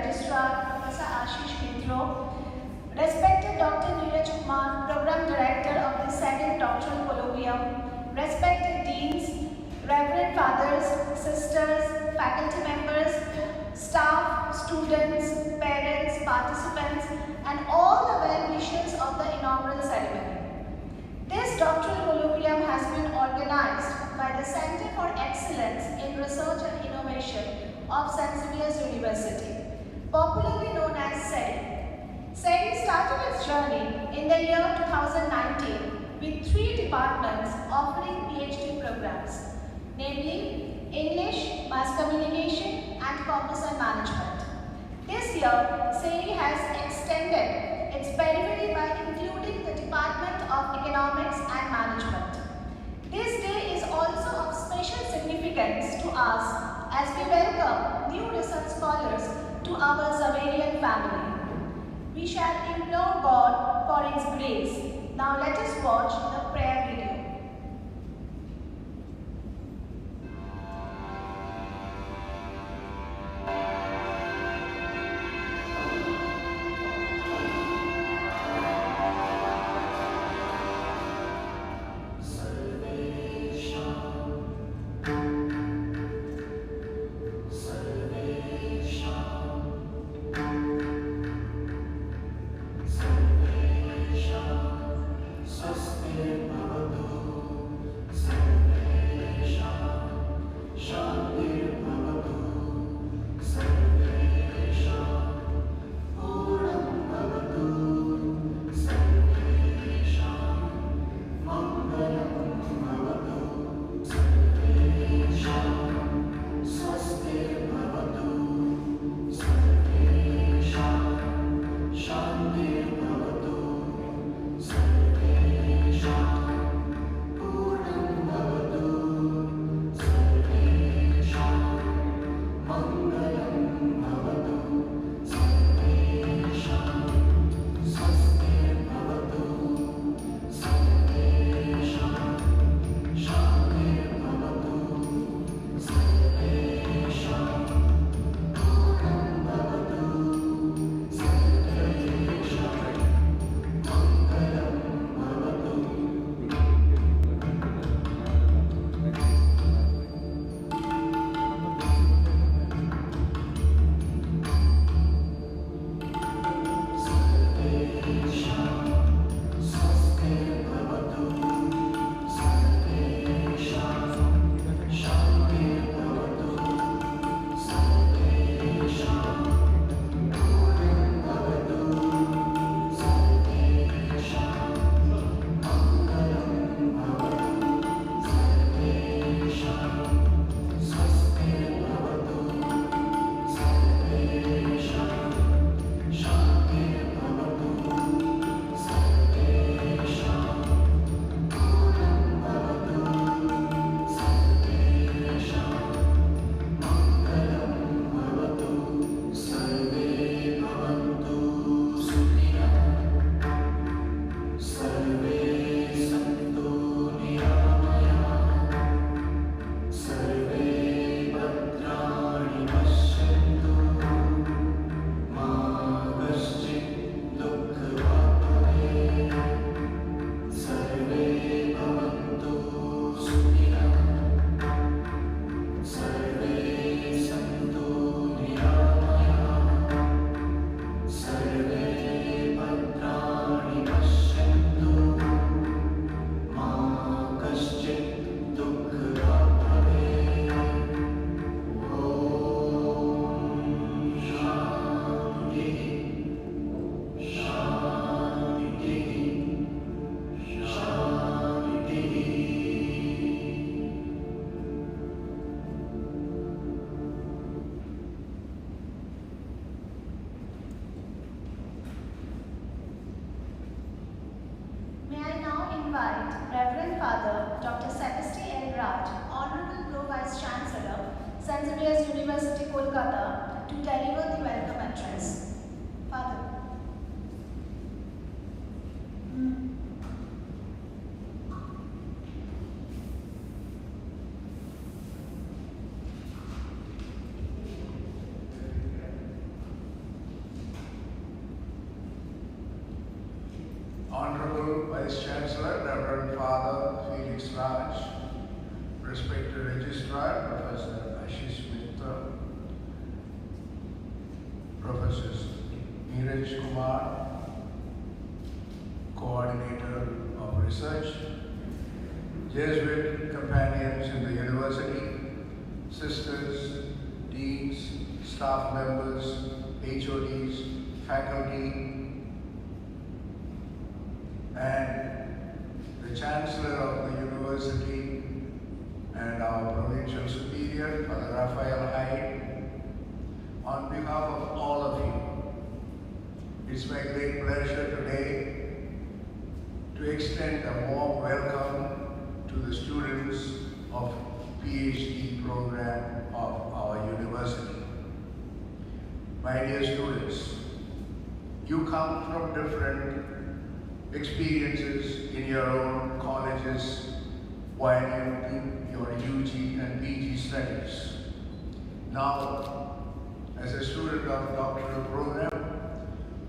Registrar Professor Ashish Mitra, respected Dr. Neeraj Kumar, Program Director of the 2nd Doctoral Colloquium, respected Deans, Reverend Fathers, Sisters, faculty members, staff, students, parents, participants, and all the well-wishers of the inaugural ceremony. This Doctoral Colloquium has been organized by the Center for Excellence in Research and Innovation of Xavier's University, popularly known as CERI. CERI started its journey in the year 2019 with 3 departments offering PhD programs, namely English, Mass Communication, and Commerce and Management. This year, CERI has extended its periphery by including the Department of Economics and Management. This day is also of special significance to us as we welcome new research scholars to our Xaverian family. We shall implore God for His grace. Now let us watch the prayer video. Invite Reverend Father Dr. Xavier, Honorable Pro-Vice-Chancellor, Xavier's University, Kolkata, to deliver the welcome address. Father. Vice Chancellor, Reverend Father Felix Raj, respected Registrar, Professor Ashish Mitra, Professors Neeraj Kumar, Coordinator of Research, Jesuit companions in the university, sisters, deans, staff members, HODs, faculty, and the Chancellor of the University and our Provincial Superior, Father Raphael Hyde. On behalf of all of you, it's my great pleasure today to extend a warm welcome to the students of PhD program of our university. My dear students, you come from different experiences in your own colleges while you do your UG and PG studies. Now, as a student of doctoral program,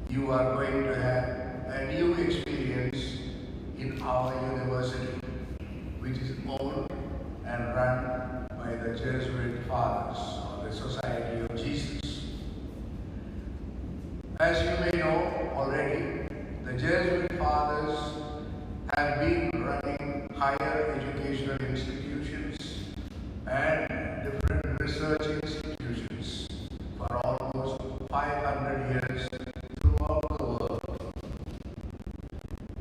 you are going to have a new experience in our university, which is owned and run by the Jesuit Fathers, or the Society of Jesus. As you may know already, the Jesuit Fathers have been running higher educational institutions and different research institutions for almost 500 years throughout the world.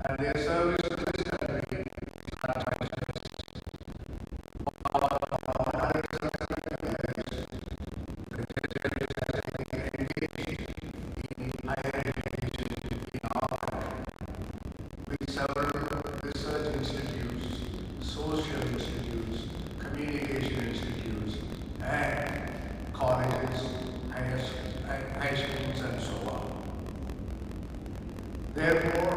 And their service to this country is not just several research institutes, social institutes, communication institutes, and colleges, high schools, and so on. Therefore,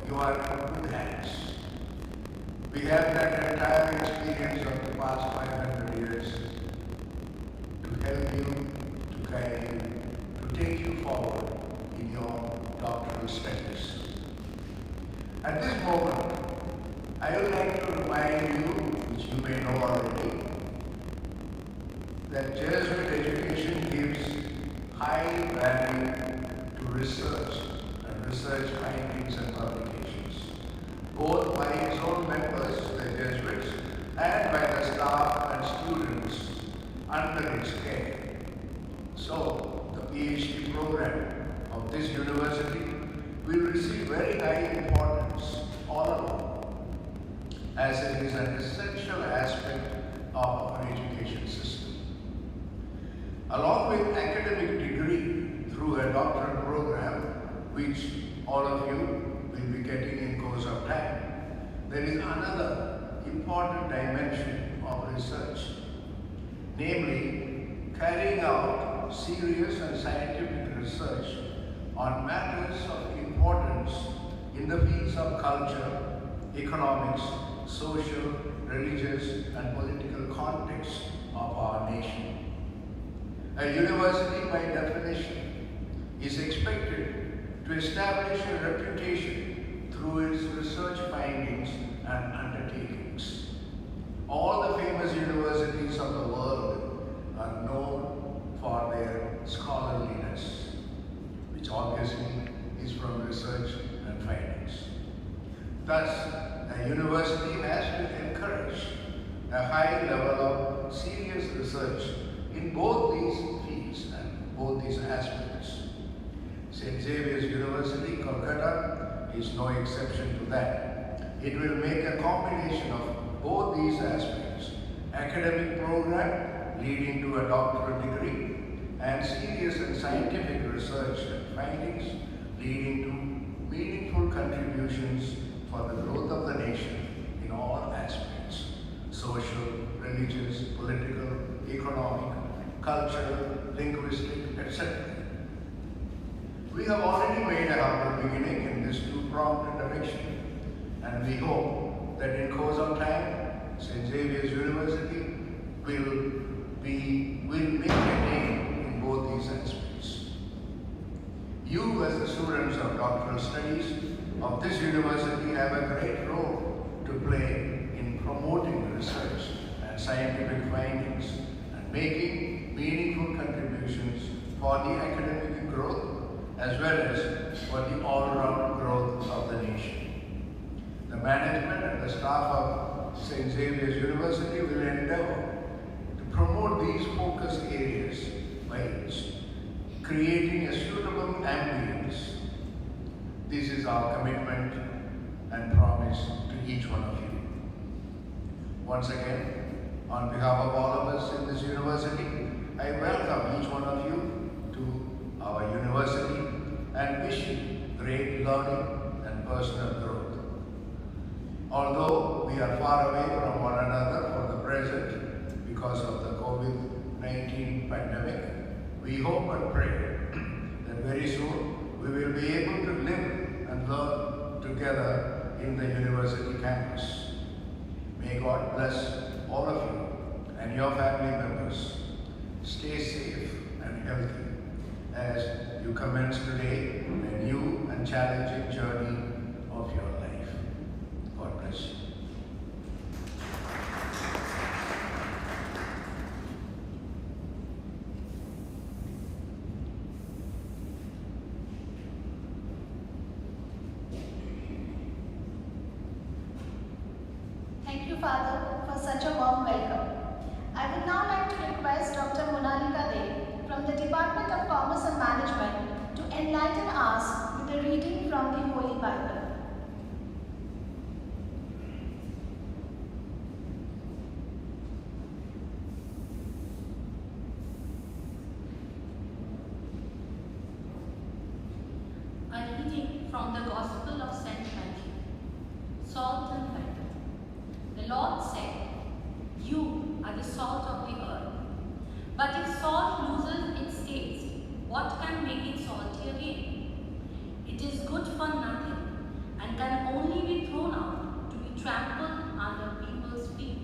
you are in good hands. We have that entire experience of the past 500 years to help you, to guide you, to take you forward in your doctoral studies. At this moment, I would like to remind you, which you may know already, that Jesuit education gives high value to research and research findings and publications, both by its own members, the Jesuits, and by the staff and students under its care. So, the PhD program of this university will receive very high importance all along, as it is an essential aspect of our education system. Along with academic degree through a doctoral program, which all of you will be getting in course of time, there is another important dimension of research, namely carrying out serious and scientific research on matters of importance in the fields of culture, economics, social, religious, and political context of our nation. A university, by definition, is expected to establish a reputation through its research findings and undertakings. All the famous universities of the world are known for their scholarliness, which obviously is from research and findings. Thus, a university has to encourage a high level of serious research in both these fields and both these aspects. St. Xavier's University, Kolkata, is no exception to that. It will make a combination of both these aspects: academic program leading to a doctoral degree, and serious and scientific research and findings leading to meaningful contributions for the growth of the nation in all aspects: social, religious, political, economic, cultural, linguistic, etc. We have already made a humble beginning in this two-pronged direction, and we hope that in course of time, St. Xavier's University will make a name in both these aspects. You, as the students of doctoral studies, of this university have a great role to play in promoting research and scientific findings and making meaningful contributions for the academic growth as well as for the all-round growth of the nation. The management and the staff of St. Xavier's University will endeavor to promote these focus areas by creating a suitable ambience. This is our commitment and promise to each one of you. Once again, on behalf of all of us in this university, I welcome each one of you to our university and wish you great learning and personal growth. Although we are far away from one another for the present because of the COVID-19 pandemic, we hope and pray that very soon we will be able to live and learn together in the university campus. May God bless all of you and your family members. Stay safe and healthy as you commence today a new and challenging journey of your life. God bless you. Thank you, Father, for such a warm welcome. I would now like to request Dr. Monalika De from the Department of Commerce and Management to enlighten us with a reading from the Holy Bible. A reading from the Gospel of St. Matthew. Salt and light. The Lord said, "You are the salt of the earth. But if salt loses its taste, what can make it salty again? It is good for nothing and can only be thrown out to be trampled under people's feet.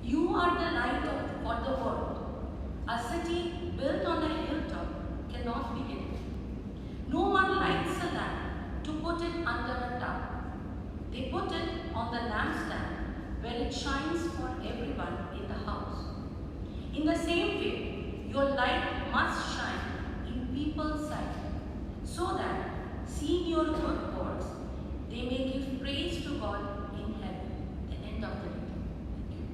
You are the light for the world. A city built on a hilltop cannot be hidden. No one lights a lamp to put it under a tub. They put it on the lampstand where it shines for everyone in the house. In the same way, your light must shine in people's sight, so that, seeing your good works, they may give praise to God in heaven." The end of the reading. Thank you.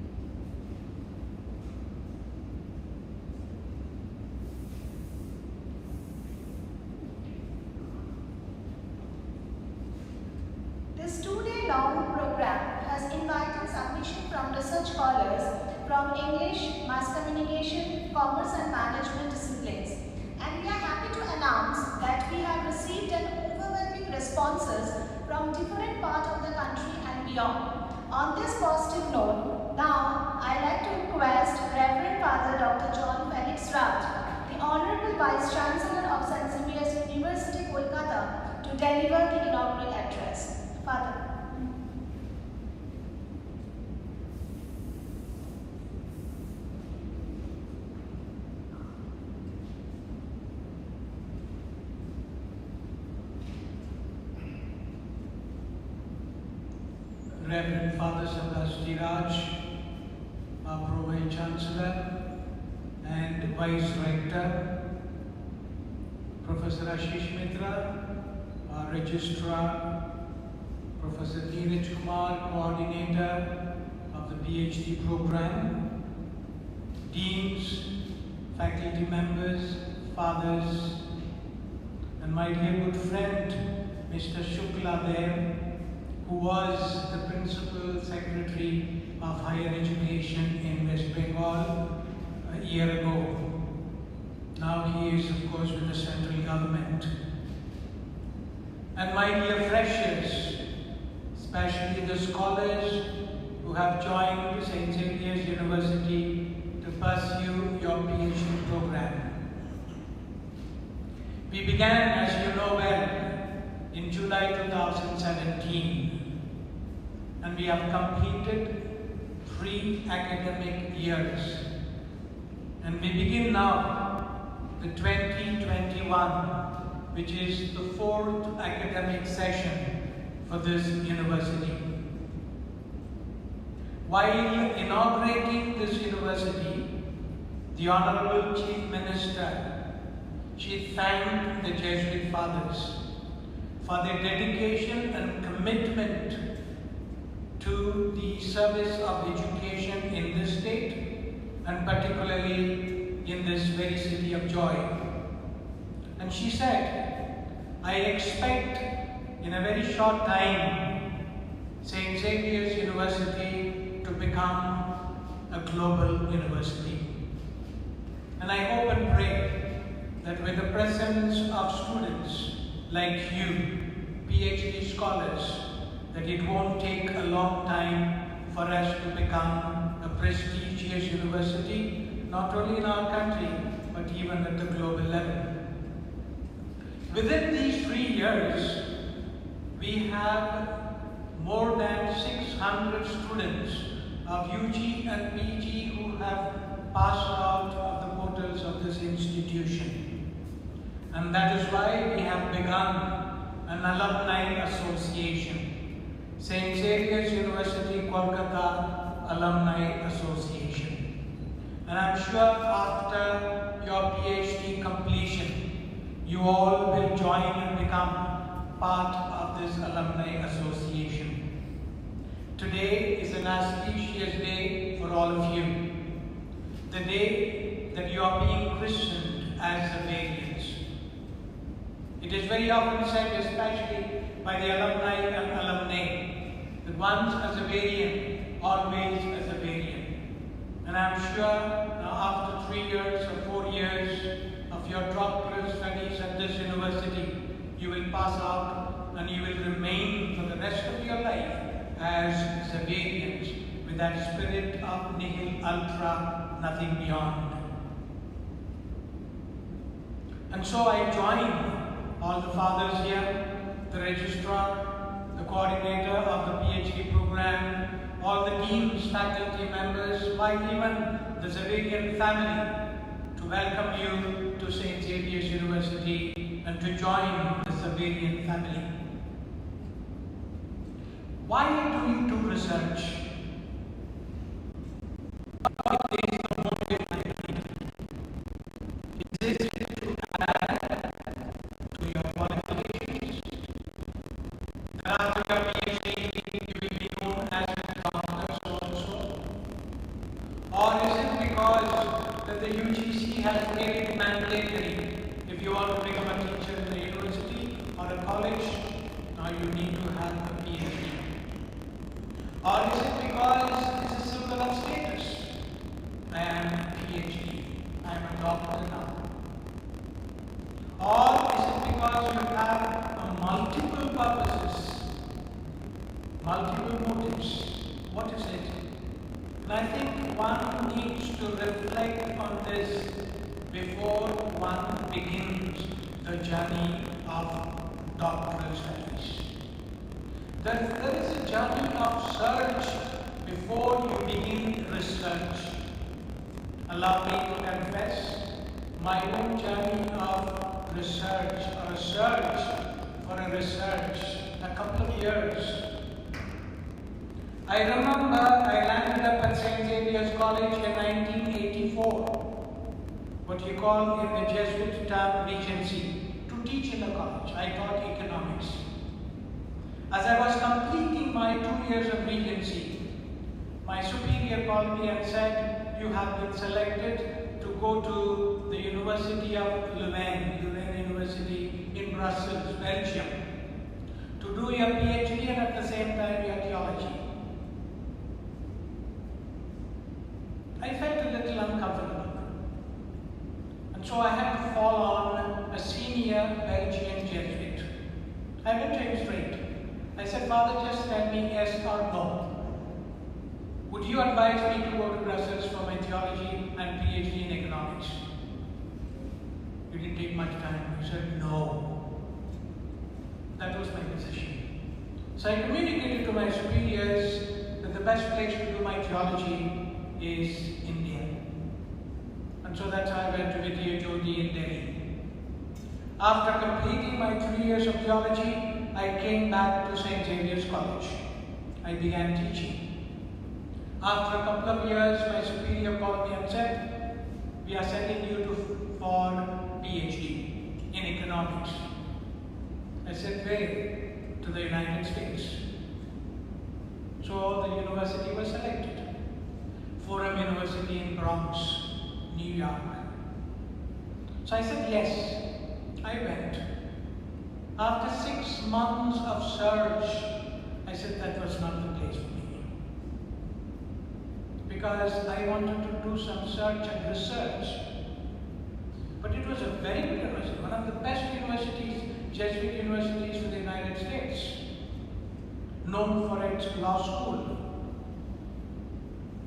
This two-day-long program has invited submission from research scholars from English, Mass Communication, Commerce and Management disciplines. And we are happy to announce that we have received an overwhelming responses from different parts of the country and beyond. On this positive note, now I'd like to request Reverend Father Dr. John Felix Raj, the Honorable Vice Chancellor of St. Xavier's University, Kolkata, to deliver the inaugural address. Father. Reverend Father Sabdas Raj, our Pro Chancellor and Vice Rector, Professor Ashish Mitra, our Registrar, Professor Neeraj Kumar, Coordinator of the PhD program, Deans, faculty members, fathers, and my dear good friend, Mr. Shukla there, who was the Principal Secretary of Higher Education in West Bengal a year ago. Now he is, of course, with the central government. And my dear freshers, especially the scholars who have joined St. Xavier's University to pursue your PhD program. We began, as you know well, in July 2017, and we have completed 3 academic years. And we begin now the 2021 which is the 4th academic session for this university. While inaugurating this university, the Honorable Chief Minister, she thanked the Jesuit fathers for their dedication and commitment to the service of education in this state, and particularly in this very city of joy. And she said, I expect in a very short time St. Xavier's University to become a global university. And I hope and pray that with the presence of students like you, PhD scholars, that it won't take a long time for us to become a prestigious university, not only in our country, but even at the global level. Within these 3 years, we have more than 600 students of UG and PG who have passed out of the portals of this institution. And that is why we have begun an alumni association, St. Xavier's University, Kolkata Alumni Association. And I'm sure after your PhD completion, you all will join and become part of this alumni association. Today is an auspicious day for all of you. The day that you are being christened as Xavierians. It is very often said, especially by the alumni and alumnae, that once a Xaverian, always a Xaverian. And I'm sure now after 3 years or 4 years of your doctoral studies at this university, you will pass out and you will remain for the rest of your life as Xaverians with that spirit of nihil ultra, nothing beyond. And so I join all the fathers here, the registrar, the coordinator of the PhD program, all the deans, faculty members, why even the Xaverian family, to welcome you to St. Xavier's University and to join the Xaverian family. Why do you do research? What is the motive behind it? Is it to add to your qualifications? That after your PhD, you will be known as a doctor so-and-so? Or is it because that the UGC has made it mandatory? If you want to become a teacher in the university or a college, now you need to have a PhD. Or is it because it's a symbol of status? I am a PhD, I am a doctor now. Or is it because you have multiple purposes, multiple motives? What is it? And I think one needs to reflect on this before one begins the journey of doctoral studies. There is a journey of search before you begin research. Allow me to confess my own journey of research or a search for a research a couple of years. I remember I landed up at St. Xavier's College in 1984, what you call in the Jesuit term Regency, to teach in the college. I taught economics. As I was completing my 2 years of Regency, my superior called me and said, you have been selected to go to the University of Leuven University in Brussels, Belgium, to do your PhD and at the same time your theology. I felt a little uncomfortable. And so I had to fall on a senior Belgian Jesuit. I went to him straight. I said, Father, just tell me yes or no. Would you advise me to go to Brussels for my theology and PhD in economics? It didn't take much time. He said, no. That was my decision. So I communicated to my superiors that the best place to do my theology is India. And so that's how I went to Vidya Jyoti in Delhi. After completing my 3 years of theology, I came back to St. Xavier's College. I began teaching. After a couple of years, my superior called me and said, "We are sending you for PhD in economics." I said, "Where?" "To the United States." So the university was selected. Fordham University in Bronx, New York. So I said yes. I went. After 6 months of search, I said that was not the place for me. Because I wanted to do some search and research. But it was a very good university, one of the best universities, Jesuit universities in the United States, known for its law school.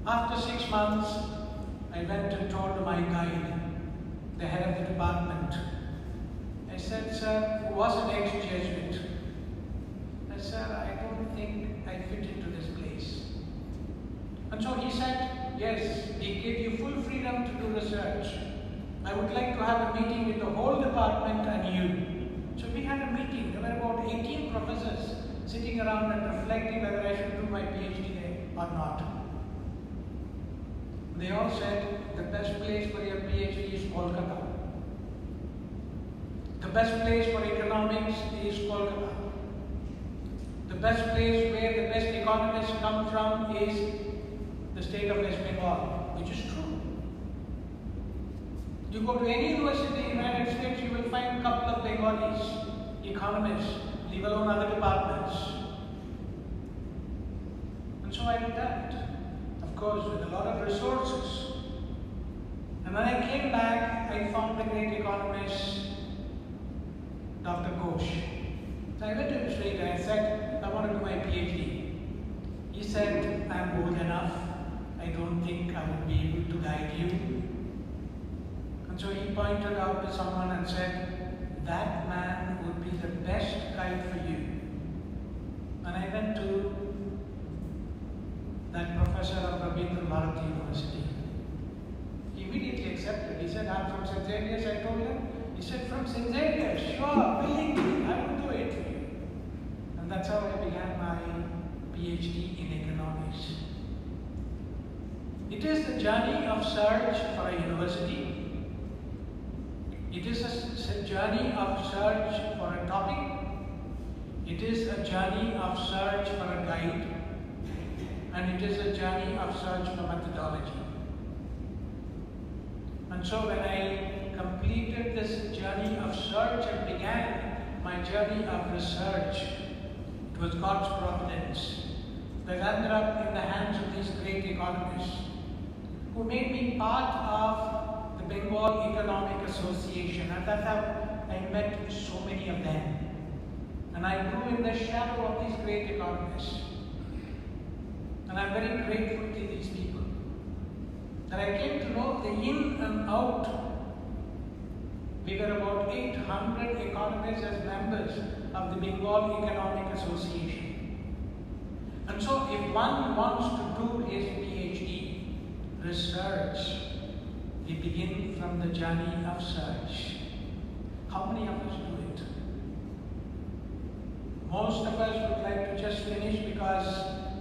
After 6 months, I went and told my guide, the head of the department. I said, "Sir," who was an ex-Jesuit, I said, "I don't think I fit into this place." And so he said, "Yes, we give you full freedom to do research. I would like to have a meeting with the whole department and you." So we had a meeting. There were about 18 professors sitting around and reflecting whether I should do my PhD there or not. They all said, "The best place for your PhD is Kolkata. The best place for economics is Kolkata. The best place where the best economists come from is the state of West Bengal," which is true. You go to any university in the United States, you will find a couple of Bengalis, economists, leave alone other departments. And so I did that, of course, with a lot of resources. And when I came back, I found the great economist, Dr. Ghosh. So I went to him straight and I said, "I want to do my PhD. He said, "I'm old enough. I don't think I will be able to guide you." And so he pointed out to someone and said, "That man would be the best guide for you." And I went to that professor of Rabindra Bharati University. He immediately accepted. He said, "I'm from St. Xavier's," I told him. He said, "From St. Xavier's, sure, willingly, I will do it for you." And that's how I began my PhD in economics. It is the journey of search for a university. It is a journey of search for a topic. It is a journey of search for a guide. And it is a journey of search for methodology. And so when I completed this journey of search and began my journey of research, it was God's providence that ended up in the hands of these great economists who made me part of the Bengal Economic Association. And that's how I met so many of them. And I grew in the shadow of these great economists. And I'm very grateful to these people that I came to know the in and out. We were about 800 economists as members of the Bengal Economic Association. And so if one wants to do his PhD research, we begin from the journey of search. How many of us do it? Most of us would like to just finish because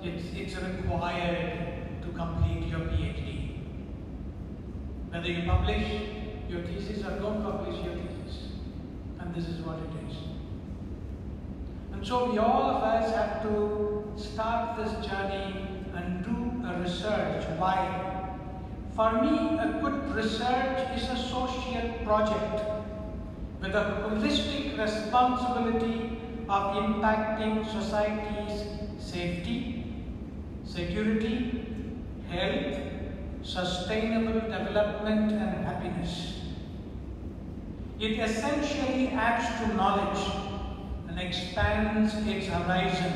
it's required to complete your PhD. Whether you publish your thesis or don't publish your thesis. And this is what it is. And so we all of us have to start this journey and do a research. Why? For me, a good research is a social project with a holistic responsibility of impacting society's safety, security, health, sustainable development and happiness. It essentially adds to knowledge and expands its horizon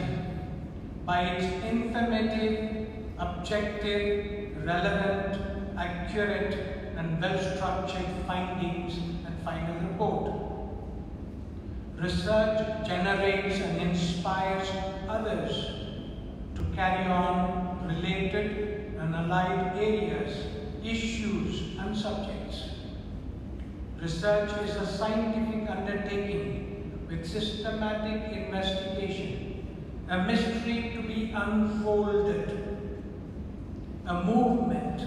by its informative, objective, relevant, accurate and well-structured findings and final report. Research generates and inspires others to carry on related and allied areas, issues and subjects. Research is a scientific undertaking with systematic investigation, a mystery to be unfolded, a movement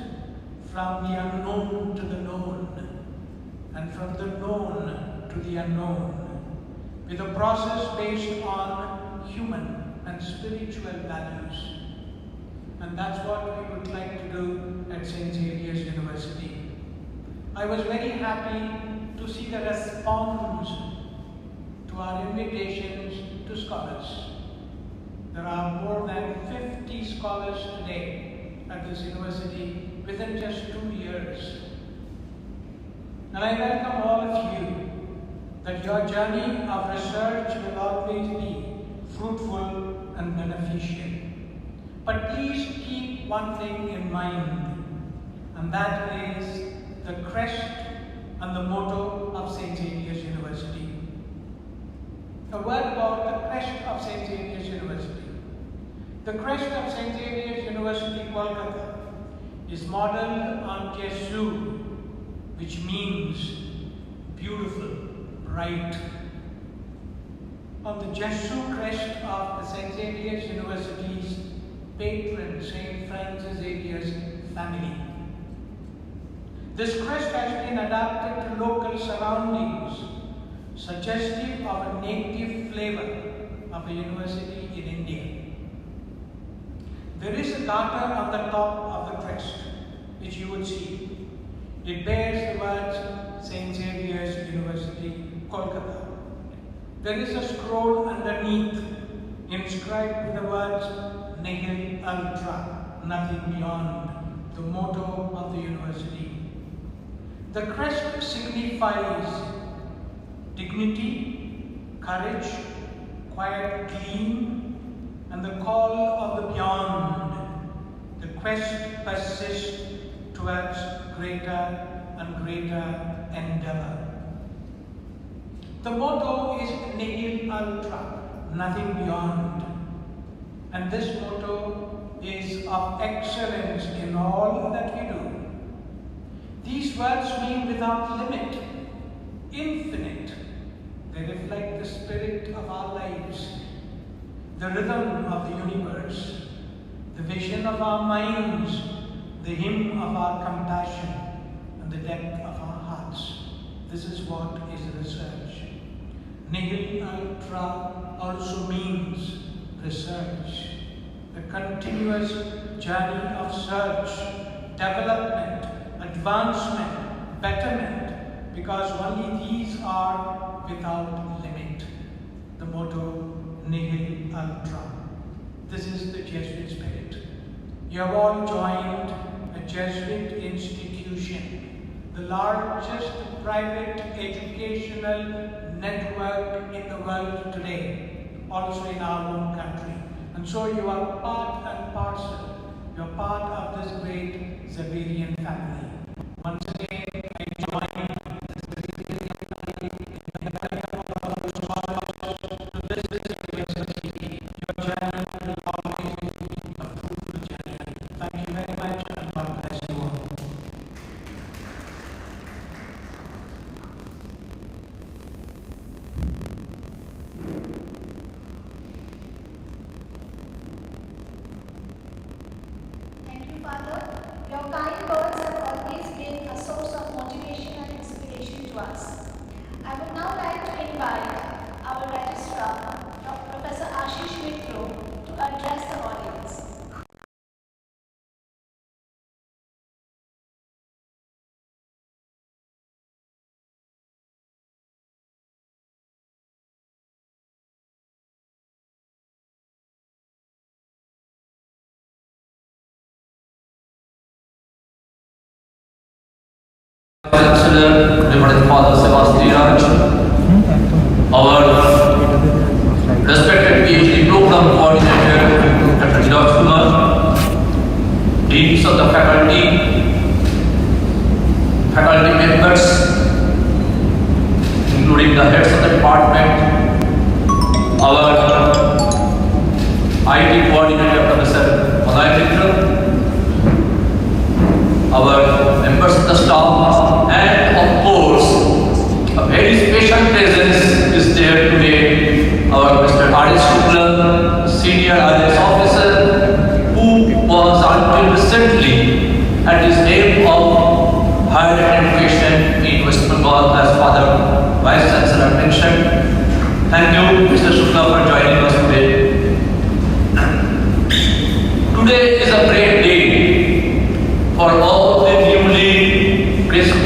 from the unknown to the known, and from the known to the unknown, with a process based on human and spiritual values. And that's what we would like to do at St. Xavier's University. I was very happy to see the response to our invitations to scholars. There are more than 50 scholars today at this university within just 2 years. And I welcome all of you that your journey of research will always be fruitful and beneficial. But please keep one thing in mind, and that is the crest and the motto of St. Xavier's University. A word about the crest of St. Xavier's University. The crest of St. Xavier's University, Kolkata, is modeled on Jesu, which means beautiful, bright. On the Jesu crest of the St. Xavier's University's patron, St. Francis Xavier's family. This crest has been adapted to local surroundings, suggestive of a native flavor of a university in India. There is a garter on the top of the crest, which you would see. It bears the words St. Xavier's University, Kolkata. There is a scroll underneath inscribed with the words Nihil Ultra, nothing beyond, the motto of the university. The crest signifies dignity, courage, quiet gleam, and the call of the beyond. The quest persists towards greater and greater endeavor. The motto is Nihil Ultra, nothing beyond. And this motto is of excellence in all that we do. These words mean without limit, infinite. They reflect the spirit of our lives, the rhythm of the universe, the vision of our minds, the hymn of our compassion, and the depth of our hearts. This is what is research. Nihil Ultra also means research, the continuous journey of search, development, advancement, betterment, because only these are without limit. The motto, Nihil Ultra. This is the Jesuit spirit. You have all joined a Jesuit institution, the largest private educational network in the world today, also in our own country. And so you are part and parcel. You are part of this great Xaverian family. Once again, I join the Xaverian family in welcome all of the scholars to this university. Your journey will always be a fruitful journey. Thank you very much, and God bless you all. Thank you, Father. Your kind words have always been a source of motivation and inspiration to us. I would now like to invite our registrar, Professor Ashish Mitro, to address the audience. Chancellor, Reverend Father Sebastian, our respected PhD program coordinator, Dr. Xavier, deans of the faculty members, including the heads of the department, our IT coordinator, Professor Madai, our members of the staff, and of course all, as Father Vice Chancellor mentioned. Thank you, Mr. Shukla, for joining us today. Today is a great day for all the newly Christian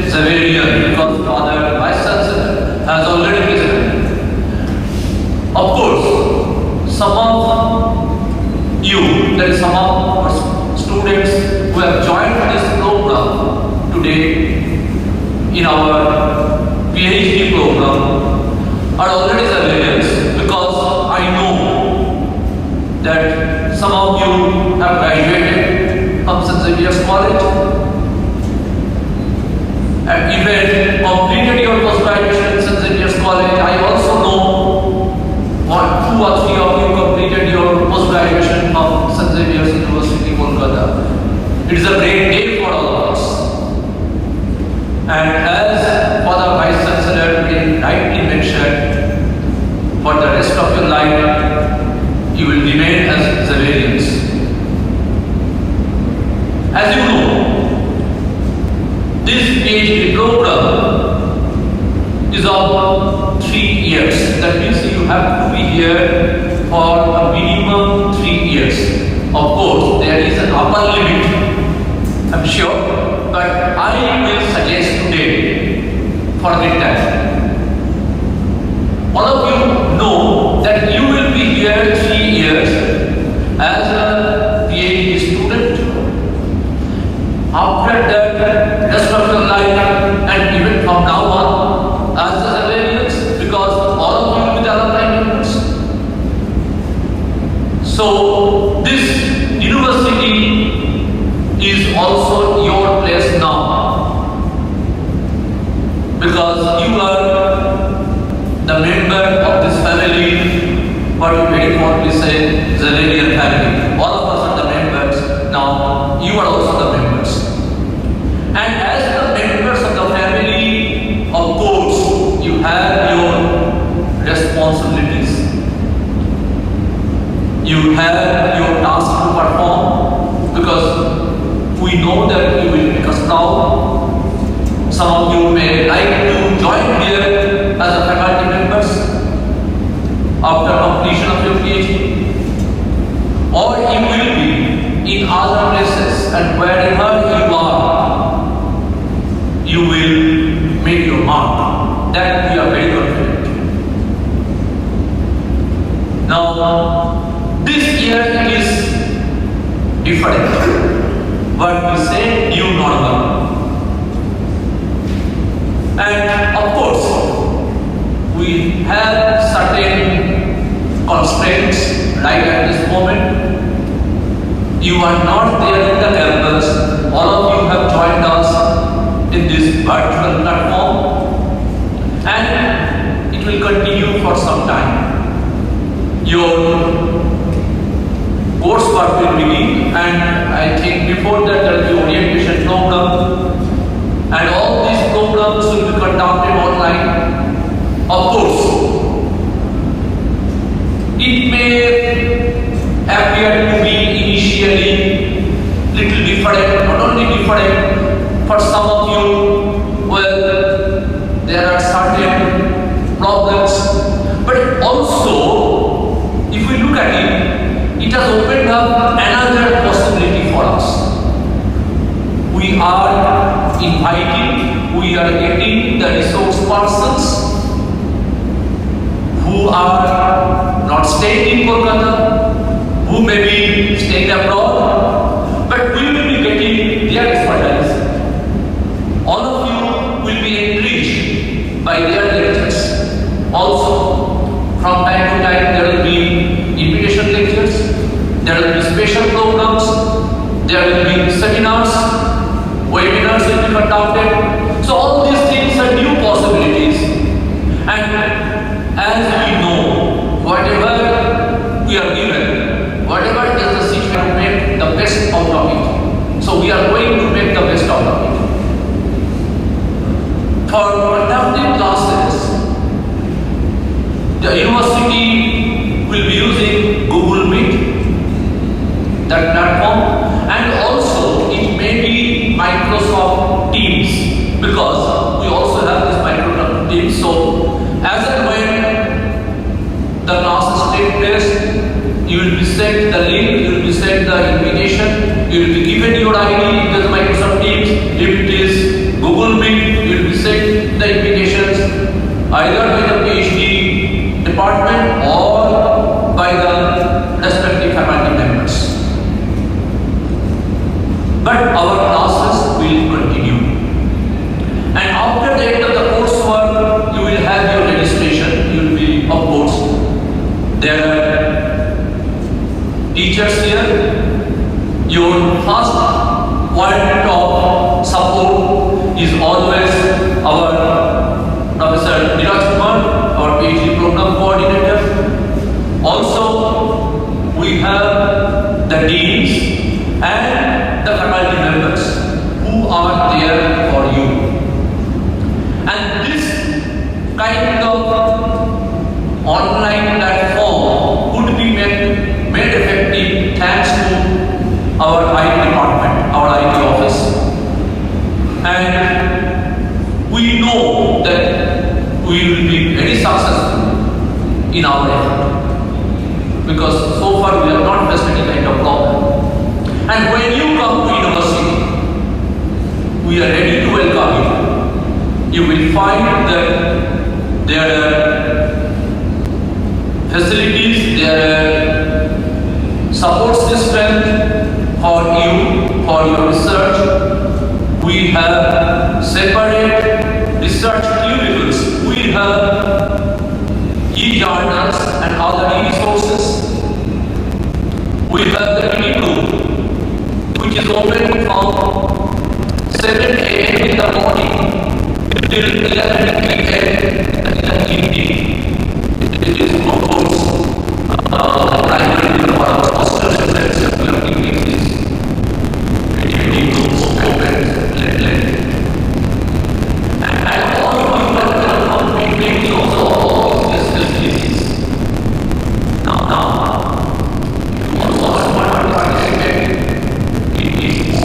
Xavier, because Father Vice Chancellor has already presented. Of course, some of you, that is some of our students who have joined this program today in our PhD program are already Xavierians, because I know that some of you have graduated from St. Xavier's College and even completed your post-graduation in St. Xavier's College. I also know 2 or 3 of you completed your post-graduation from St. Xavier's University, Kolkata. It is a great day for all of us. And as Father Vice Chancellor rightly mentioned, for the rest of your life, you will remain as Xavierians. As you know, this PhD program is of 3 years. That means you have to be here for a minimum 3 years. Of course, there is an upper limit, I'm sure, but I will suggest today for the time. All of you know that you will be here 3 years as a PhD student. After that, rest of your life, and even from now on, as the Xavierians, because all of you will be the alumni members. So, this university is also your place now, because you are the member of this family, what we very fondly say, Xaverian family. All of us are the members. Now, you are also the members. And as the members of the family, of course, you have your responsibilities. You have your task to perform, because we know that you will make us proud. Some of you may like to join here as a faculty members after completion of your PhD, or you will be in other places, and wherever you are, you will make your mark. That we are very confident. Now, this year it is different. What we say, new normal. And of course, we have certain constraints right at this moment. You are not there in the campus. All of you have joined us in this virtual platform, and it will continue for some time. Your coursework will begin, and I think before that there will be orientation program, and all these programs will be conducted online. Of course, it may appear to be initially little different, not only different for some of you, well, there are certain problems, but also, if we look at it, it has opened up another possibility for us. We are inviting, we are getting the resource persons who are not staying in Kolkata, who may be staying abroad, but we will be getting their expertise. All of you will be enriched by their lectures. Also, from time to time there will be invitation lectures, there will be special programs, there will be seminars, webinars will be conducted. So all these things are new possibilities. And as we know, whatever we are given, whatever is the situation, make the best out of it. So we are going to make the best out of it. For conducting classes, the university will be using Google Meet, that platform, and also it may be Microsoft Teams, because we also have sent the link, you will be sent the invitation, you will be given your ID if it is Microsoft Teams, if it is Google Meet, you will be sent the invitations either by the PhD department or by the respective faculty members. But our classes will continue. And after the end of the coursework, you will have your registration, you will be upwards. There are teachers here. Your first point of support is always our Professor Niraj Kumar, our PhD program coordinator. Also, we have the deans and the faculty members who are there for you. And this kind of online platform could be made effective thanks to our IT department, our IT office. And we know that we will be very successful in our effort, because so far we have not faced any kind of problem. And when you come to university, we are ready to welcome you. You will find that there are facilities, there are support system for you, for your research. We have separate research cubicles. We have e-journals and other e-resources. We have the reading room, which is open from 7 a.m. in the morning till 11 p.m. in the evening. It is no course. Primarily for our hostel students, we are giving this reading rooms open, and all people can make also all these facilities. Now, you also want to participate in these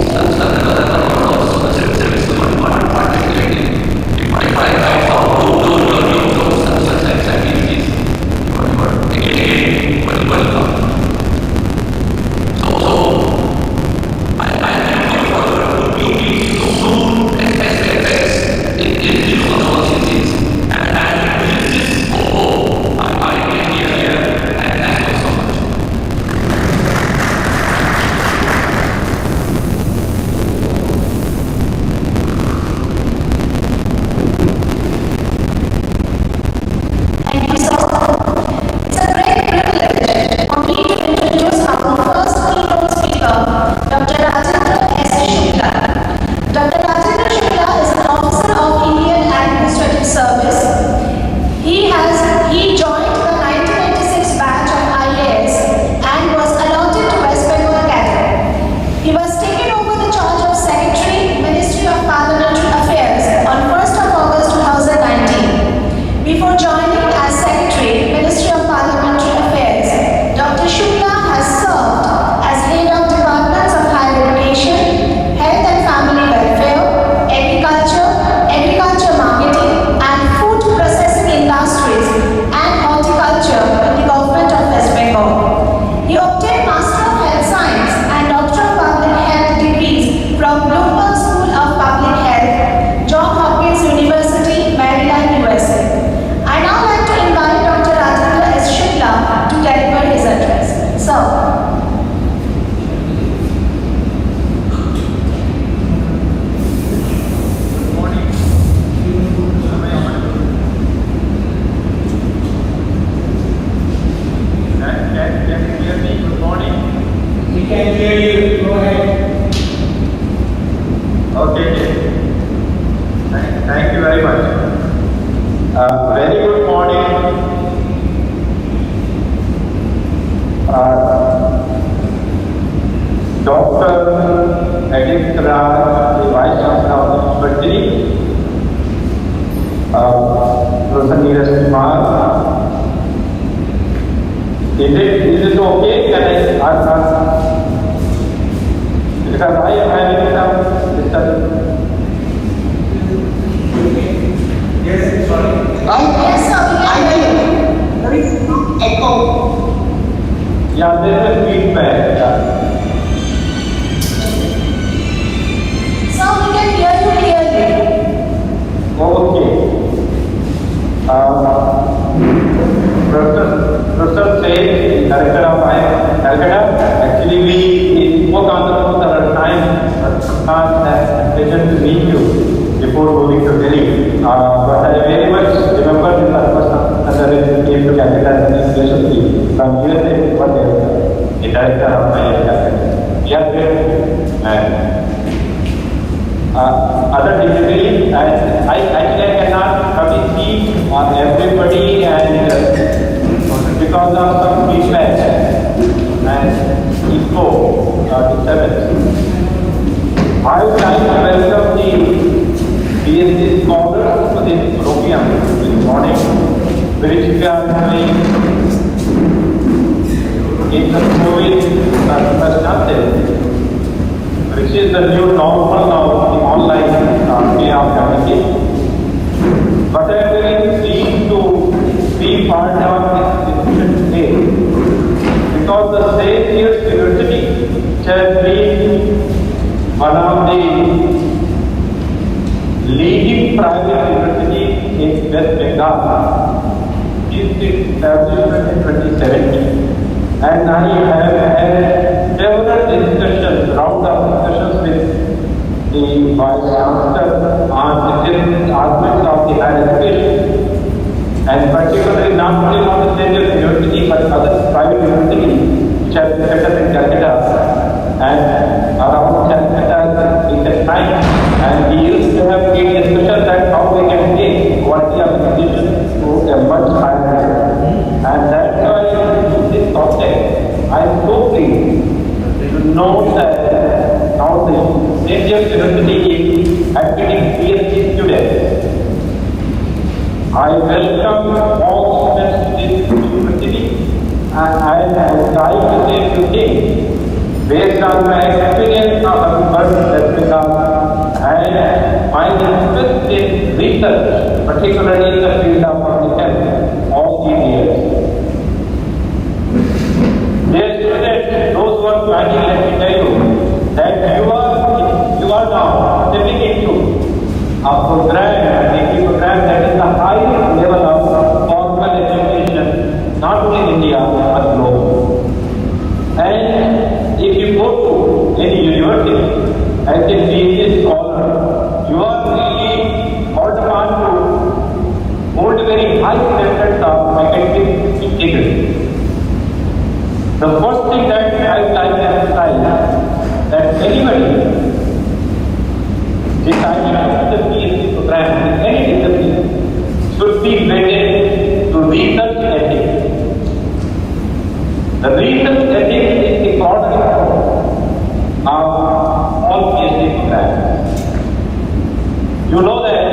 Professor Niraj Kumar. Is it okay? Can I ask? Because I am having some disturbance. Yes, sorry. Yes, sir. I will. There is no echo. Yeah, there's a feedback. So we can hear you clearly. Okay. Professor said, Director of Kolkata, actually we spoke on the phone several times, but sometimes that pleasure to meet you before moving to Delhi. But I very much remember this person as I came to Kolkata in university from USA for the Director of my Kolkata. We are grateful and other dignitaries, and I cannot probably speak on everybody and because of some feedback and echo disturbance. I would like to welcome the PhD scholars for this colloquium this morning, which we are doing in the COVID circumstances, which is the new normal now, the online way of communication. But I am very pleased to be part of this discussion today because the St. University, which has been one of the leading private universities in West Bengal, is established in 2017. And I have had several discussions, round of discussions with the Vice Chancellor on different aspects of the higher education, and particularly not only on the State University but other private universities which have been set up in Kolkata and around Kolkata in that time. And we used to have a discussion that how we can take quality of education to a much higher level. And that's why in this context, I am so pleased to know that now the State University is admitting PhD students. I welcome all students to this university, and I would like to say a few things based on my experience of West Bengal and my interest in research, particularly in the field of public health, all these years. Dear students, those who are planning, let me tell you that you are now stepping into a program, a degree program that is the highest level of formal education, not only in India but globally. And if you go to any university as a PhD scholar, you are really called upon to hold very high standards of academic integrity. The first thing that I would like to emphasize that anybody deciding the PhD program in any discipline should be wedded to research ethics. The research ethics is the cornerstone of all PhD programs. You know that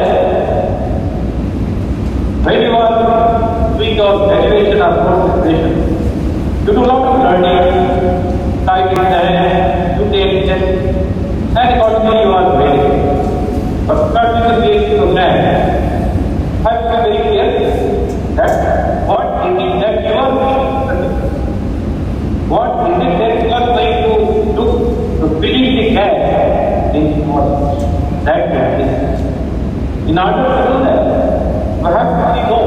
when you are doing your graduation or post-graduation, you do a lot of learning, type exam, you take tests, and accordingly you are graded. But not with the PhD program, have to be very clear that what is it that you are doing? What is it that you are going to do to fill in the gap in knowledge? That is. In order to do that, you have to know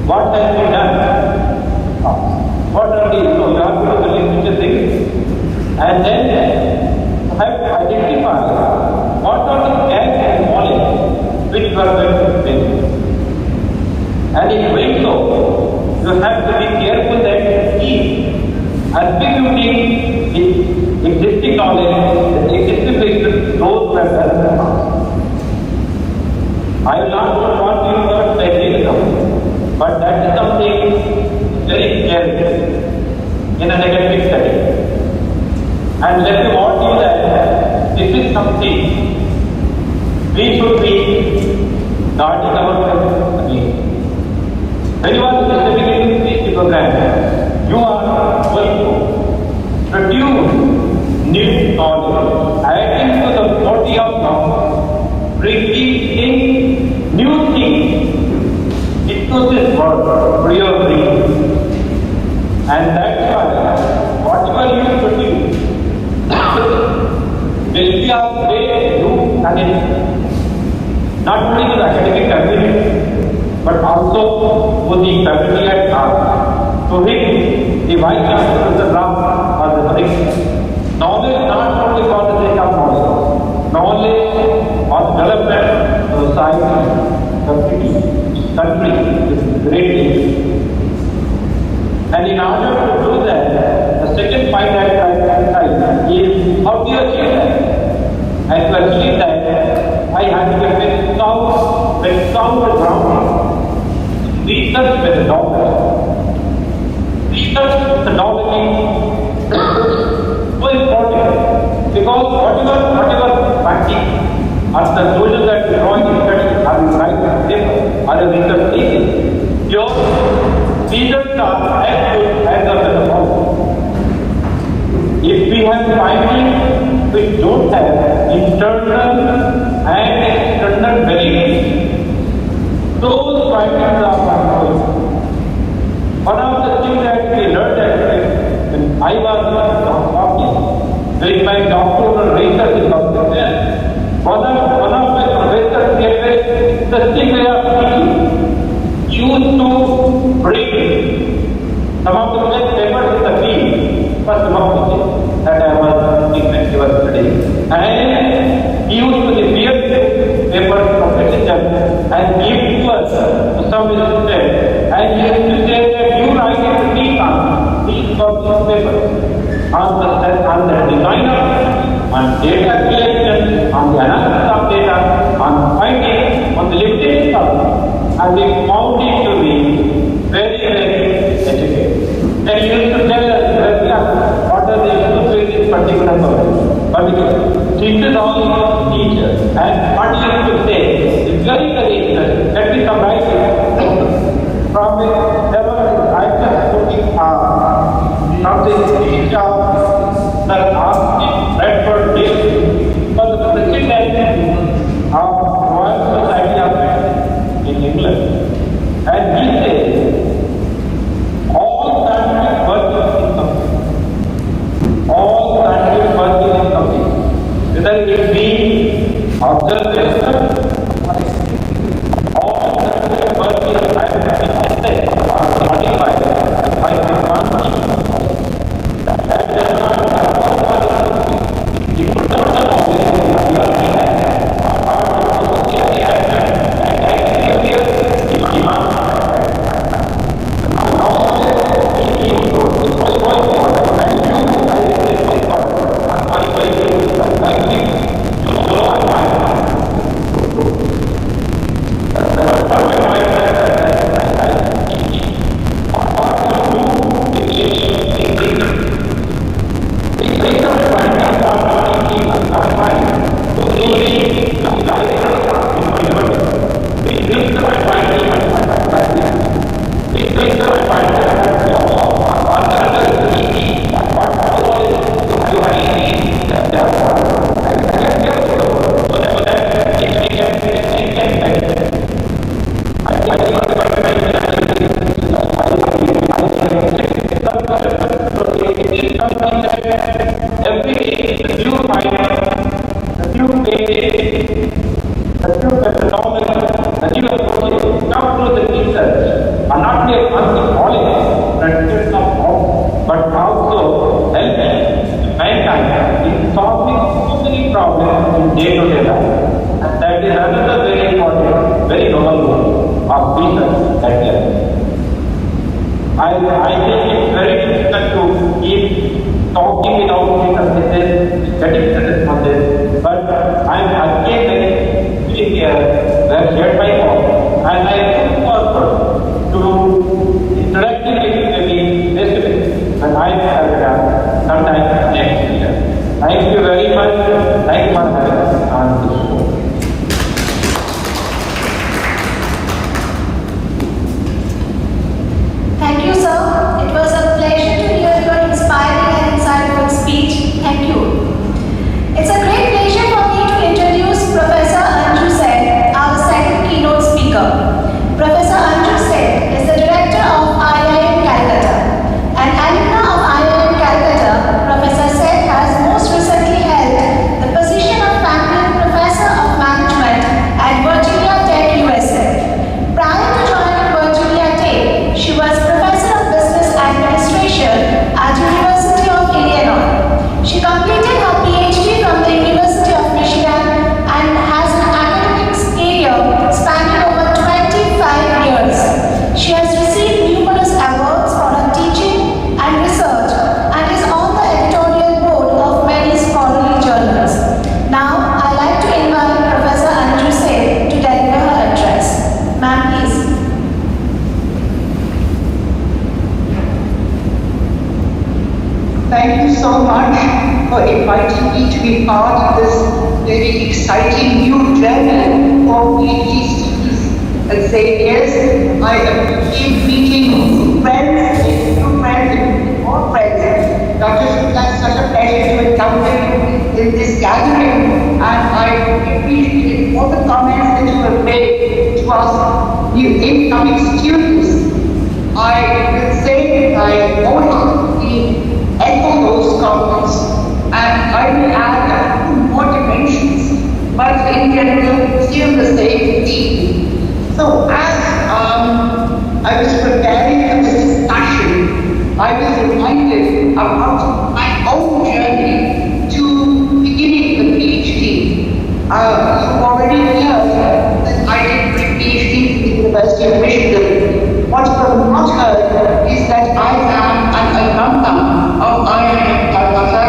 what has been done. What are these? So you have to do the literature things, and then you have to identify what are the gaps in knowledge which you are going to fill. And in doing so, you have to be careful that you keep attributing the existing knowledge, the existing wisdom, those who have done the past. I will not want to use the specialism, but that is something very scary in an academic study. And let me warn you that this is something we should be guarding ourselves against. When you are participating in this program, you are going to produce new knowledge, adding to the body of knowledge, bringing new things into this world for your brain. And that we are great to academics, not only to the academic community, but also to the community at large. To him, the Vice Chancellor of the draft was the thing. Knowledge not only for the sake of knowledge for development of society, community, country is great need. And in order to do that, the second point that I is how do you achieve that? And to achieve that, I had to get very sound grounding. Research methodology. Research methodology is so important because whatever practice or the solution that we draw in study or we write in paper or a research thesis, your results are as good as the methodology. If we have findings which don't have internal and external validity, those findings are not. One of the things that we learned when I was talking during my doctoral research in Kolkata, one of my professors gave a interesting way of teaching. Used to bring some of the best papers in the field for democracy that I was studying. And he used to reveal papers from literature and give to us to some students. And he used to say that you write a critique on these papers, on the design of it, on data collection, on the analysis of data, on findings, on the limitations of it. And we found it to be very, very educated. And he used to tell us what are the issues with this particular topic. This is all teacher. And what he used to say is very, very interesting. Let me summarize it. From a level, I'm just putting something speech of the Bradford Davis was the president of Royal Society of in England. And he said, all scientific work is incomplete. All scientific work is incomplete. Whether it be observation or experience. All scientific work is assessed or modified by the quantity. That does not have all the internal knowledge that we have It's a great pleasure for me to introduce Professor Anju Sen, our second keynote so much for inviting me to be part of this very exciting new journey for PhD students at Xavier. I appreciate meeting friends, new friends, and more friends. Dr. Shukla, it's such a pleasure to encounter you in this gathering, and I appreciate all the comments that you have made to us new incoming students. I will say that I wholeheartedly echo those comments, and I will add a few more dimensions, but in general, still the same theme. So as I was preparing for this discussion, I was reminded about my own journey to beginning the PhD. You've already heard that I did my PhD at the University of Michigan. What you have not heard is that I am an alumna of IIM Kolkata.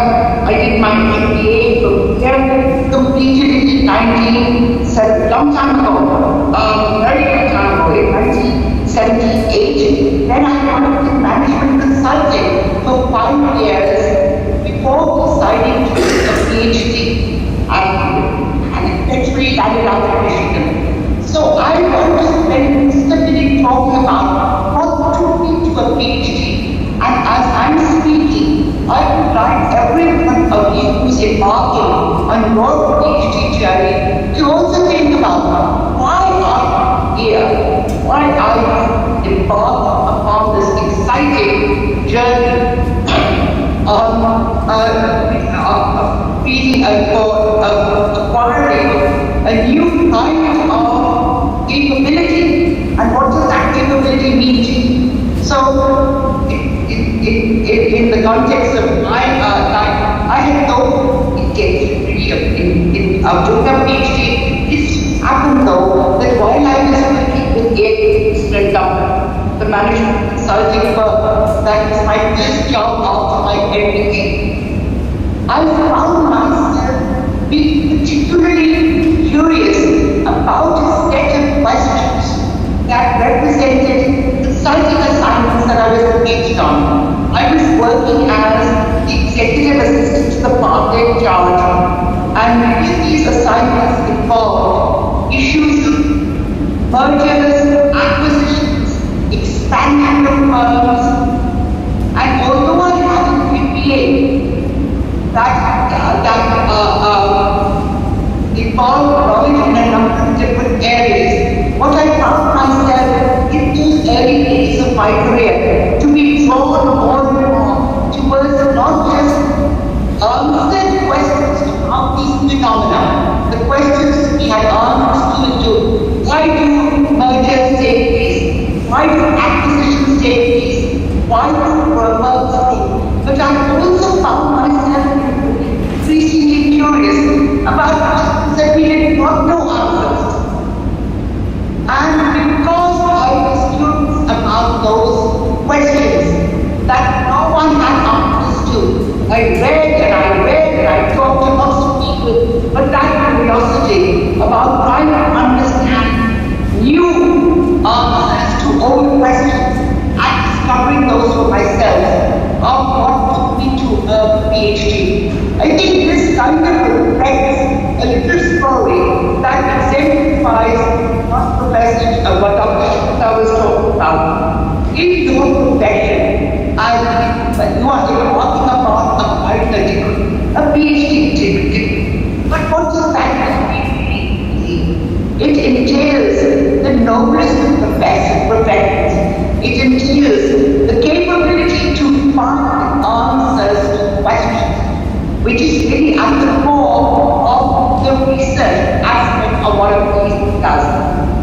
I did my MBA from here, completed it in 1970, long time ago, very long time ago, in 1978. Then I worked in management consulting for 5 years before deciding to do a PhD. And eventually landed up in Michigan. So I want to spend just a minute talking about what took me to a PhD. And as I'm speaking, I would like every one of you who's embarking on your PhD journey to also think about why are you here? Why are you embarked upon this exciting journey acquiring a new kind of capability, and what does that capability mean to you? So, in the context of my life, I had thought it gets really doing a PhD. It happened though that while I was working with Xavier, the management consulting firm, that was my first job after my MBA. I found myself being particularly curious about a set of questions that represented consulting assignments that I was engaged on. I was working as the executive assistant to the partner in charge, and many of these assignments involved issues of mergers, acquisitions, expansion of firms, and although I had an MBA that involved knowledge in a number of different areas, what I found myself in those early days of my career to be drawn more and more towards not just answered questions about these phenomena, the questions we had answers to why do mergers take place, why do acquisitions take place, why do firms grow, but I also found myself increasingly curious about questions that we did not know answers to. And because I was curious about those questions that no one had answers to, I read and I talked to lots of people, but that curiosity about trying to understand new answers to old questions and discovering those for myself of what took me to a PhD. I think this kind of reflects a little story that exemplifies what Dr. Shukla was talking about. In your profession, you are talking about a PhD degree. But what does that mean? It entails the noblest of professions. It entails the capability to find answers to questions, which is really at the core of the research aspect of what a PhD does.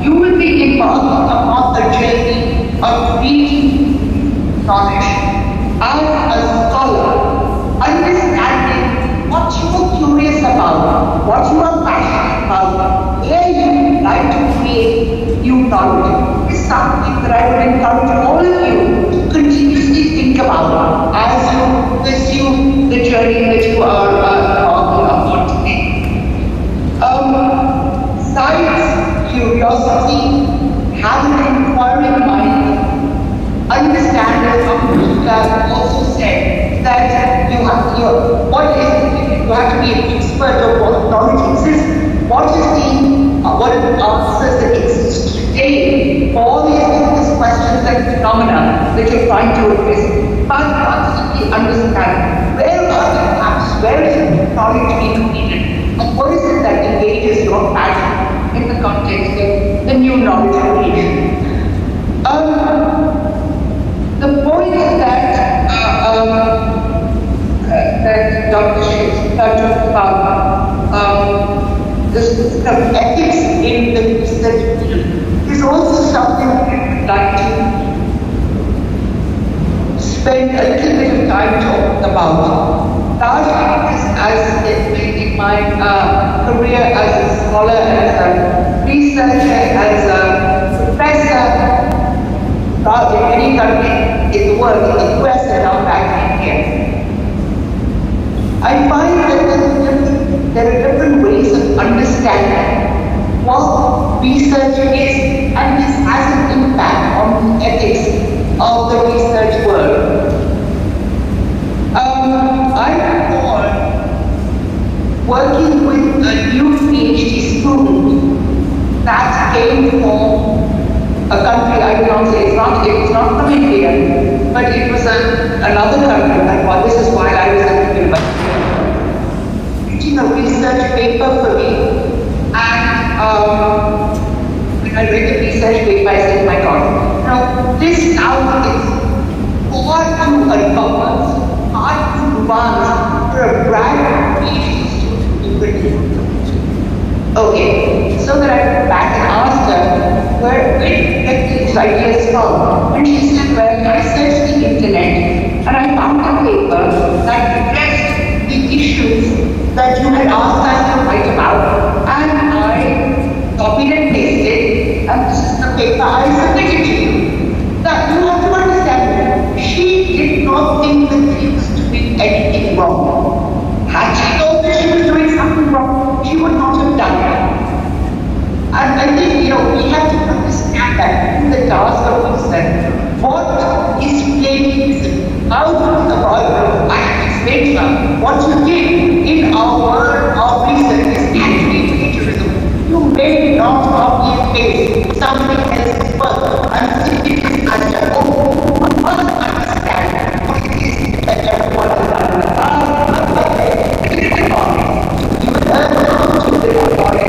You will be embarking upon the journey of reading knowledge as a scholar, understanding what you are curious about, what you are passionate about, where you would like to create new knowledge. Is something that I would encourage all of you to continuously think about as you pursue the journey that you are embarking upon today. Science, curiosity, having an inquiring mind, understand, as Dr. Shukla also said, that you that you're trying to address, but constantly understand where are the gaps, where is the knowledge being needed, and what is it that engages your passion in the context of the new knowledge creation. The point that that Dr. Shakespeare talked about, this kind of ethics in the research field, is also something I'd like to spend a little bit of time talking about. Largely as in my career as a scholar, as a researcher, as a professor, in any country in the world, in the US and now back in here, I find that there are different ways of understanding what research is, and this has an impact on the ethics of the research world. I recall working with a new PhD student that came from a country I will not say, it's not from India, but it was another country, and this is why I was at the university. Reading a research paper for me, and when I read the research paper, I said, my God, this now is far too advanced, far too advanced for a brand new PhD student to produce. Okay, so that I went back and asked her, where did you get these ideas from? And she said, well, I searched the internet and I found a paper that addressed the issues that you had asked us to write about, and I copied and pasted, and this is the paper I submitted to you. Now, you have to understand, she did not think that she was doing anything wrong. Had she known that she was doing something wrong, she would not have done it. And I think, we have to understand that in the task of research, what is plagiarism? How to avoid? I have explained now. What you did in our world of research is actually plagiarism. You may not copy and paste somebody else's work and simply just as your own. You must understand what it is that everyone has done in the past. You learn how to live about it.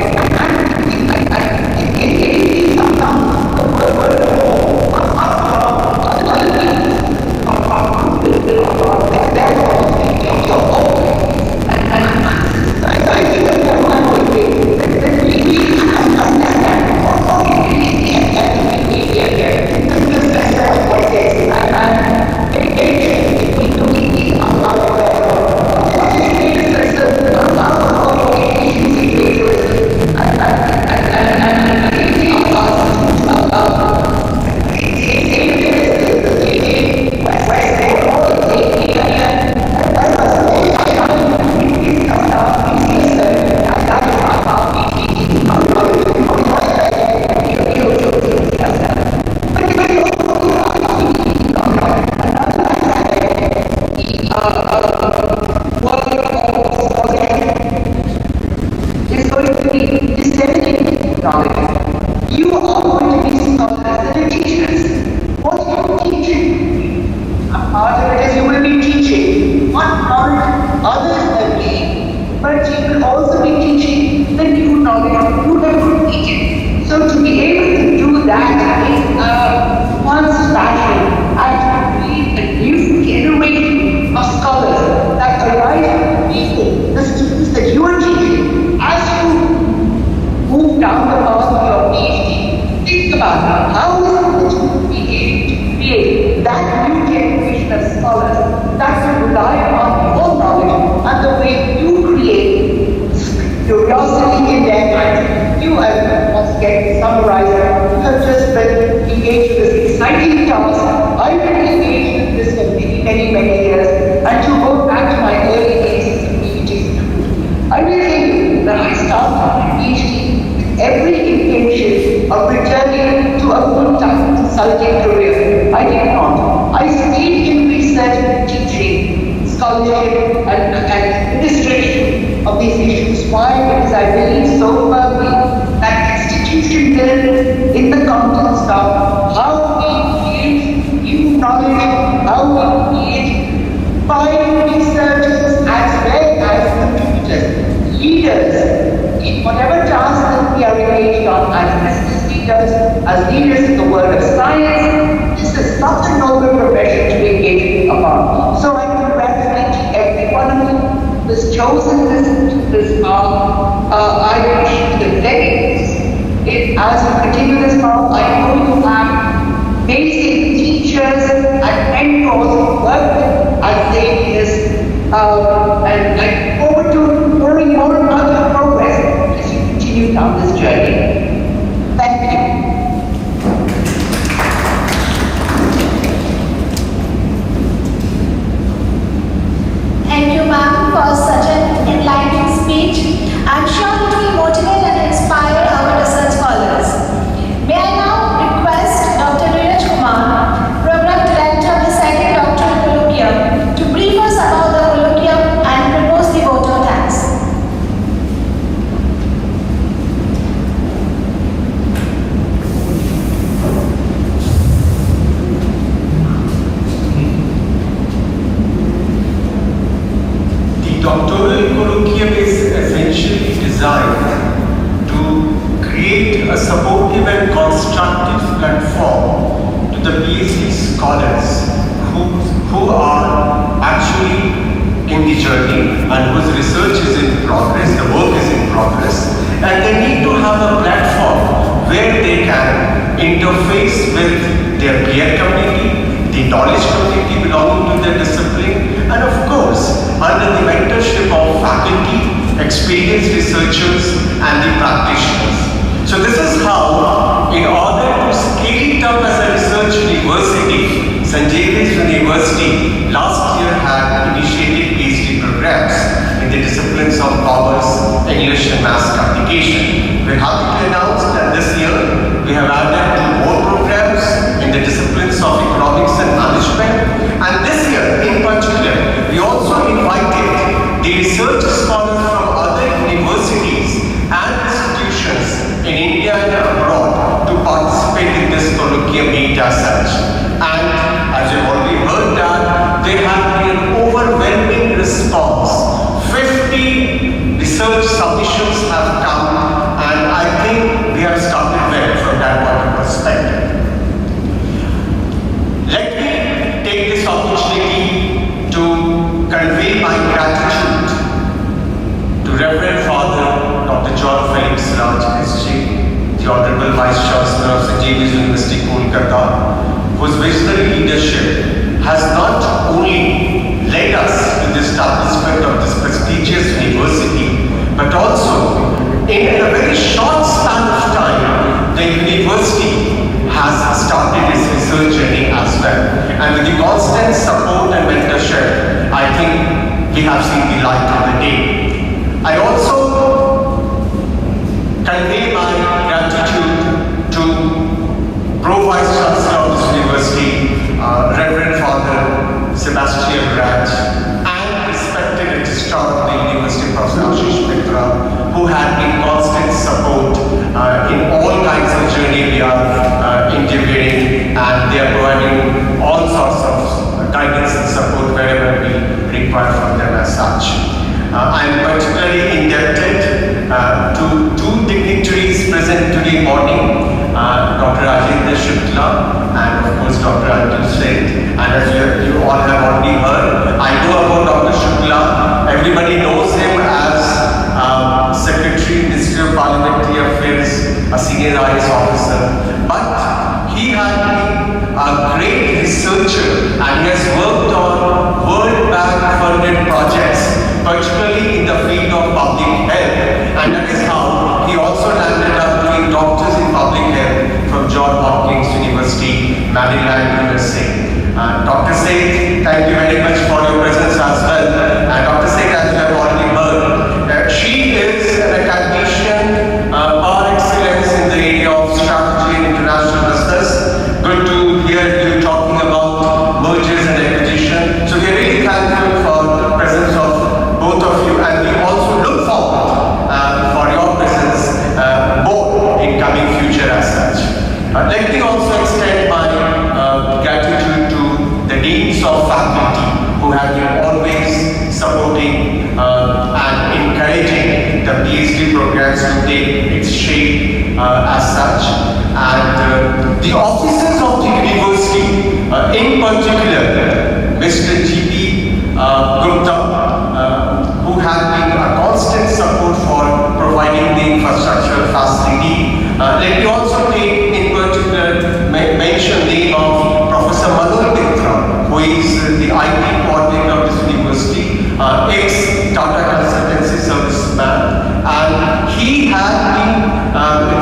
In the context of how we create new knowledge engaged on as business leaders, as leaders in the world of science. This is such a noble profession to be engaged upon. So I congratulate every one of you who has chosen this I wish you the very best. As you continue this path, I know you have amazing teachers and mentors who work with as Xavier, and I look forward to hearing more about your progress as you continue down this journey. Thank you. Thank you, ma'am, for such an enlightening speech. I'm sure it will motivate and inspire our research scholars. May I now request Dr. Neeraj Kumar, Program Director of the Second Doctoral Colloquium, to brief us about the colloquium and propose the vote of thanks. The Doctoral Colloquium is essentially designed to create a supportive and constructive platform to the PhD scholars who are actually in the journey and whose research is in progress, the work is in progress, and they need to have a platform where they can interface with their peer community, the knowledge community belonging to their discipline, and of course, under the mentorship of faculty, experienced researchers, and the practitioners. So this is how, in order to scale it up as a research university, Xavier University last year had initiated PhD programs in the disciplines of commerce, English, and mass communication. We're happy to announce that this year we have added 2 more programs in the disciplines of economics and management. And this year, in particular, we also invited the research scholars from other universities and institutions in India and abroad to participate in this colloquium meet as such. And as you've already heard that, there has been an overwhelming response. 50 research submissions have come, and I think we have started well from that point of perspective. Let me take this opportunity to convey my gratitude to Reverend Father Dr. John Felix Raj SJ, the Honorable Vice Chancellor of Xavier University, Kolkata, whose visionary leadership has not only led us to the establishment of this prestigious university, but also in a very short span of time, the university has started its research journey as well. And with the constant support and mentorship, I think we have seen the light of the day. I also convey my gratitude to Pro Vice Chancellor of this university, Reverend Father Sebastian Raj, and respected registrar of the University, Professor Ashish Mitra, who had been constant support in all kinds of journey we are endeavoring, and they are providing all sorts of guidance and support wherever we require from them as such. I am particularly indebted to 2 dignitaries present today morning, Dr. Rajendra Shukla and of course Dr. Anil Seth. And as you all have already heard, I know about Dr. Shukla. Everybody knows him as Secretary, Ministry of Parliamentary Affairs, a senior IAS officer. But he had been a great researcher and he has worked on World Bank funded projects, particularly in the field of public health. And that is how he also landed up doing doctors in public health from Johns Hopkins University, Maryland, USA. Dr. Seth, thank you very much for your presence as well. And Dr. Seth, as you have already heard, she is an academician par excellence in the area of strategy and international business. Good to hear you talking about mergers and acquisition. So we are really thankful for the presence of both of you, and we also look forward for your presence more in coming future as such. Let me also extend my gratitude to the deans of faculty who have been always supporting and encouraging the PhD programs to take its shape as such. And the officers of the university, in particular, Mr. G.P. Gupta, who have been a constant support for providing the infrastructural facility. Let me also take in particular mention name of Professor Manoj Mitra, who is the IT coordinator of this university, ex-Tata Consultancy Serviceman, and he has been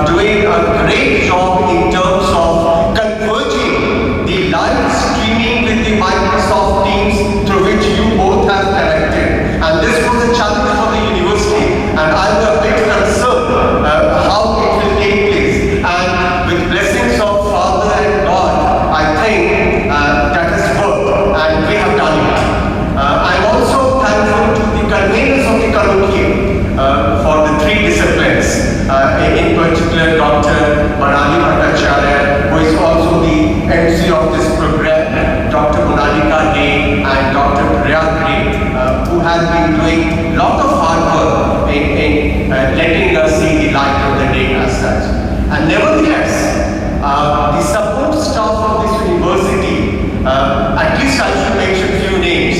doing a great job in terms of converging the live streaming with the Microsoft Teams through which you both have connected. And this was a challenge for the university, and I'm a bit concerned how it will take place. And with blessings of Father and God, I think that has worked, and we have done it. I'm also thankful to the conveners of the colloquium for the three disciplines, in particular Dr. Manali Bhattacharya, who is also the MC of this program, Dr. Monalika Day and Dr. Priyag Day, who has been doing a lot of hard work in letting us see the light of the day as such. And nevertheless, the support staff of this university, at least I should mention few names.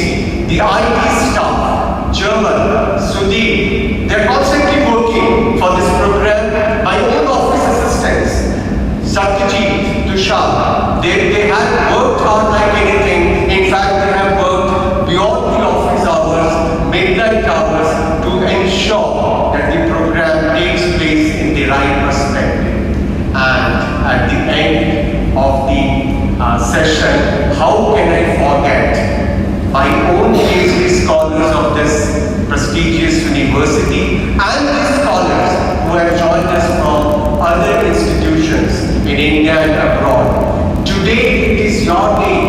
The IT staff, German, Sudhi, they're constantly working for this program. My own office assistants, Satyajit, Tushar, they have worked hard like anything. In fact, they have worked beyond the office hours, midnight hours, to ensure that the program takes place in the right perspective. And at the end of the session, how can I forget my own PhD scholars of this prestigious university and the scholars who have joined us from other institutions in India and abroad. Today it is your day.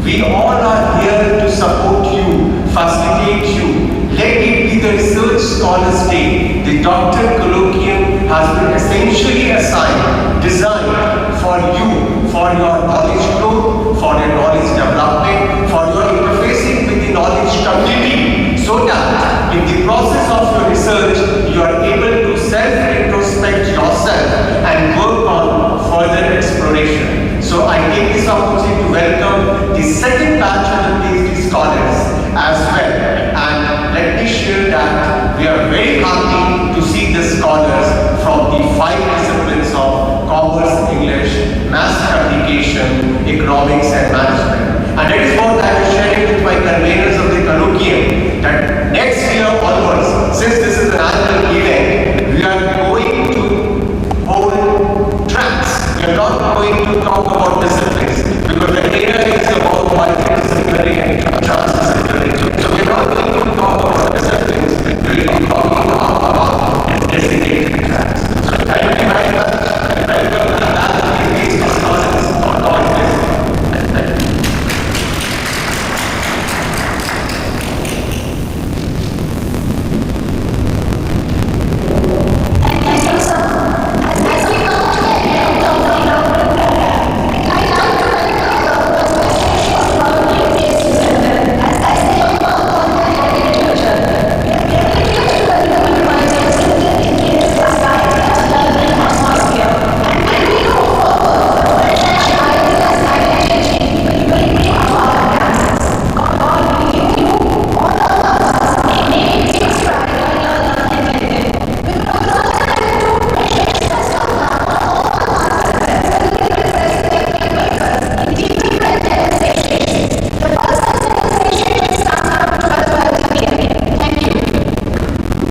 We all are here to support you, facilitate you. Let it be the Research Scholars Day. The Doctoral Colloquium has been essentially designed for you, for your knowledge growth, for your knowledge development, for your interfacing with the knowledge community, so that in the process of your research, you are able to self-introspect yourself and work on further exploration. So I take this opportunity to welcome the second batch of the PhD scholars as well. And let me share that we are very happy to see the scholars from the 5 disciplines of Commerce, English, Mass Communication, Economics and Management. And that is what I was sharing with my conveners of the colloquium, that next year onwards, since this is an annual event, we are going to hold tracks. We are not going to talk about disciplines, because the area is about multidisciplinary and transdisciplinary.